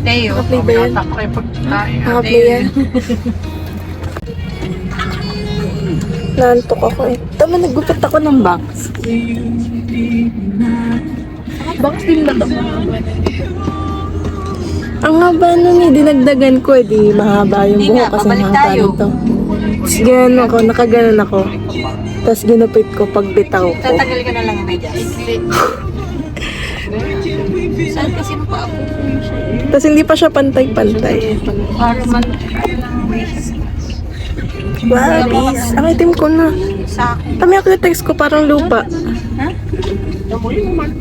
Teo, Naka-play ba yan? kayo pagkain. Naka-play yan. Naantok ako eh. Tama, naggupat ako ng box. Box din ba ito? Ang haba nun eh, dinagdagan ko eh. Di mahaba yung Hindi buhok nga, kasi babalik mahaba tayo. nito. Tapos ganun ako, nakaganon ako. Tapos ginupit ko pag bitaw ko. Tatagal ka na lang yung medyas. Saan kasi pa ako? Tapos hindi pa siya pantay-pantay. Para man. Wow, bis. Ang itim ko na. Sa akin. Kami ako yung text ko parang lupa. Ha?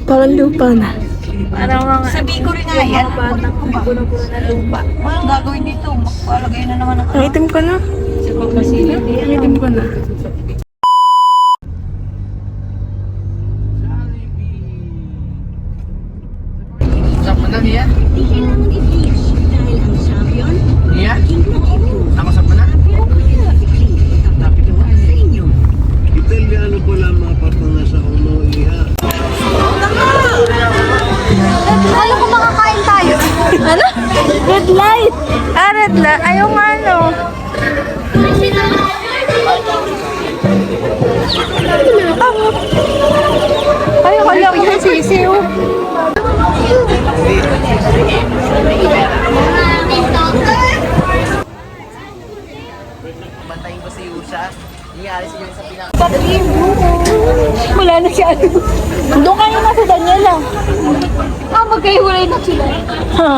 Parang lupa na. Parang mga... Sabihin ko rin nga yan. Batang kumpuna-puna na lupa. Walang gagawin dito. Magpalagay na naman ako. Ang itim ko na. Sa pagkasila. Ang itim ko na. Saan na niya? Niya? Nakasap mo na? Italiano po lang mapapangasa ulo iha. Alam ko makakain tayo. Ano? Red light! Ah, red light. Ayaw nga ano. Ayaw yung sisiw. Bantayin ko si Yusha. Iaalis yun sa pinaka... Wala na siya. Doon kayo na sa Daniela. Magkahiwalay na sila. Ha?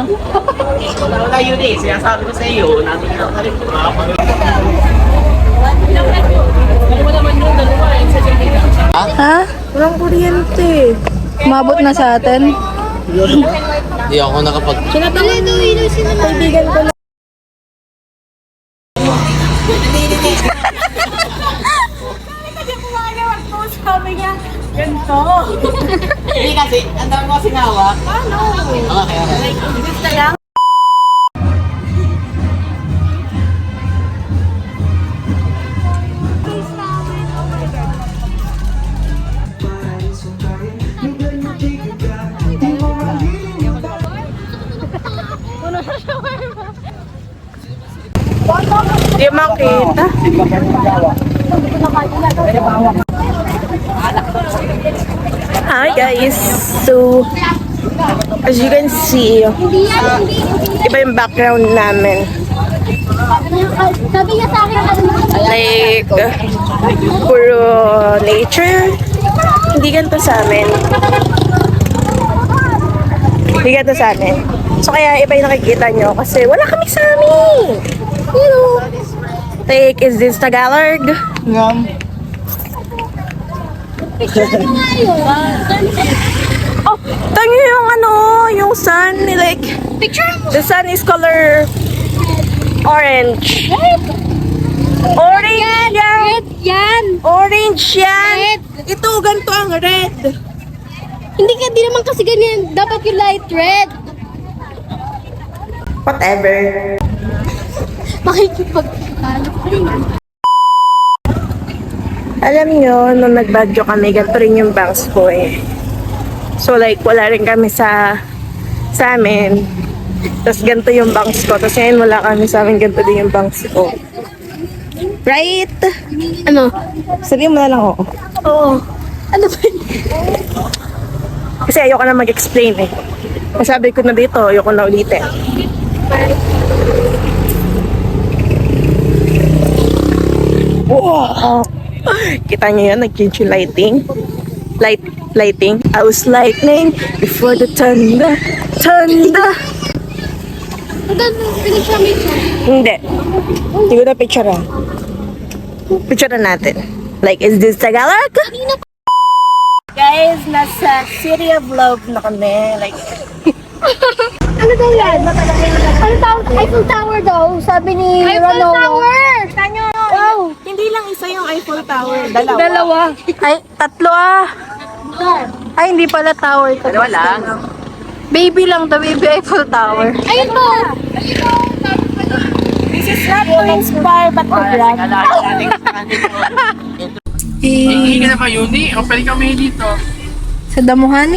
Wala yun eh. Sinasabi ko sa iyo. Namin na kalit ko Ha? Walang kuryente. Umabot na sa atin. Hindi ako nakapag... Kaibigan ko na. Hindi kasi, ang dami ko sinawak. Ano? Okay. Di makita. Hi guys. So, as you can see, iba yung background namin. Sabi niya sa akin, Like, puro nature. Hindi ganito sa amin. Hindi ganito sa amin. So, kaya iba yung nakikita nyo kasi wala kami sa amin. You know. Like, is this Tagalog? Oh, tangi yung ano, yung sun. Like, the sun is color orange. Orange yan! red yan. Orange yan! Red. Ito, ganito ang red. Hindi naman kasi ganyan. Dapat yung light red. Whatever. Makikipag... Alam nyo, nung nag-Baguio kami, ganito rin yung bangs ko eh. So like, wala rin kami sa amin. Tapos ganito yung bangs ko. Tapos ngayon wala kami sa amin, ganito din yung bangs ko. Right? Ano? Sabihin mo na lang oo. Oo. Ano ba yun? Kasi ayoko na mag-explain eh. Sabi ko na dito, ayoko na ulitin. Wow! Kita niyo yun, nag-change yung lighting. Lighting. I was lightning before the thunder. Thunder! Ang Pinicture mo ito. Hindi. Hindi ko na picturean. Picturean natin. Like, is this Tagalog? Guys, nasa City of Love na kami. Like, Ano daw yan? Ano tawag? Eiffel Tower daw, sabi ni Eiffel Tower! wow! Hindi lang isa yung Eiffel Tower. Dalawa. Dalawa. Ay, tatlo ah. Ay, hindi pala tower. Dalawa lang. Baby lang, the baby Eiffel Tower. Ayun po! This is not to inspire but to brag. Hindi ka na ba, Yuni? O pwede kami dito. Sa damuhan?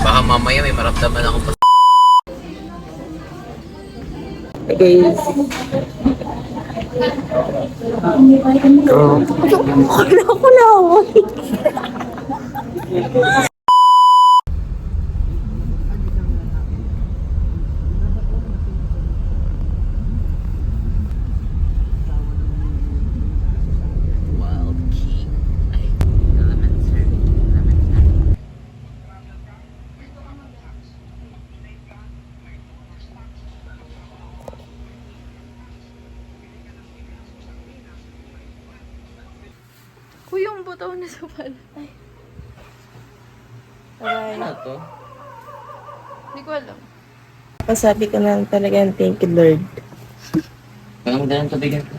Baka mamaya may maramdaman ako. Guys. Ako na ako. Wild King. Ay, elementary. Kuya, yung buto na sa pala. Ano to? Hindi ko alam. Pasabi ko na talaga thank you, Lord. Parang ganun tabigan ko.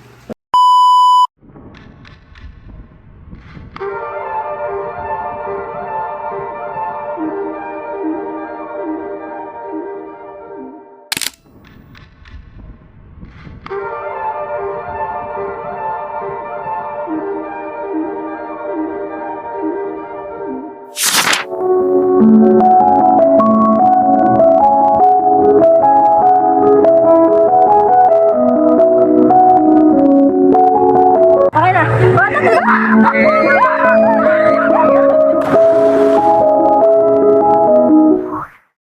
Okay na.